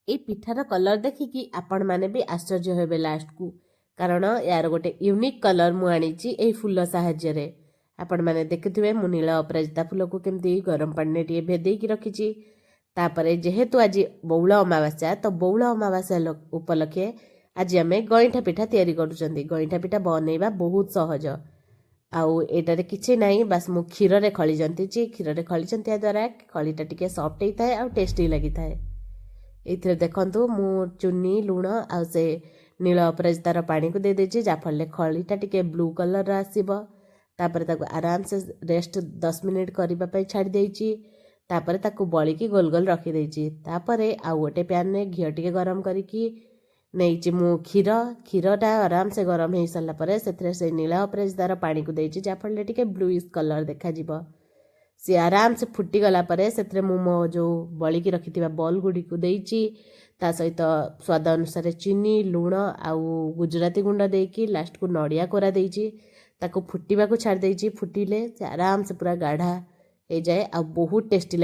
ए पिठार कलर देखिकी आपण माने भी आश्चर्य हेबे लास्ट को, कारण यार गोटे यूनिक कलर मु आनीची एई फूल साहाय्य आपण माने देखिथिबे मु नीला अपराजिता फूल को केमती गरम पानी टिके भेदेकी रखिची। तापरे जेहेतु आज बौल अमावास्या तो बौल अमावास्या उपलक्षे आज आम गईठा पिठा तैयारी करुचंदी। गईठा पिठा बनैबा बहुत सहज। आउ एटारे किछि नाही, बास मु क्षीर रे खळी जंतीची। क्षीर रे खळी जंतिया द्वारा खळीटा टिके सॉफ्ट होता है और टेस्टी लगी थाए। एथिरे देखंतु मु चुनी लुण आ से नील अपराजितार पानी को दे देछि, जाफले खळीटा टिके ब्लू कलर आसीबो। तापरे ताको आराम से रेस्ट 10 मिनिट करबा पई छाडी देछि। तापरे ताको बळी की गोल गोल रखी देछि। तापरे आ गोटे पैन रे घियो टिके गरम करिकी नेइछि मु क्षीरटा आराम से गरम हो सारा पर से नीला अपराजितार पानी को देछि, जाफले टिके ब्लूइश कलर देखा जिवो। सी आराम से फुटी गला परे से मो जो बड़ी की रखी बॉल गुड़ी को देछि। ता सहित स्वाद अनुसार चीनी लुण आउ गुजराती गुंड देकी लास्ट को नड़िया कोरा देछि। ताको फुटीबा को छाड़ देछि। फुटिले से आराम से पूरा गाढ़ा हो जाए आ बहुत टेस्टी।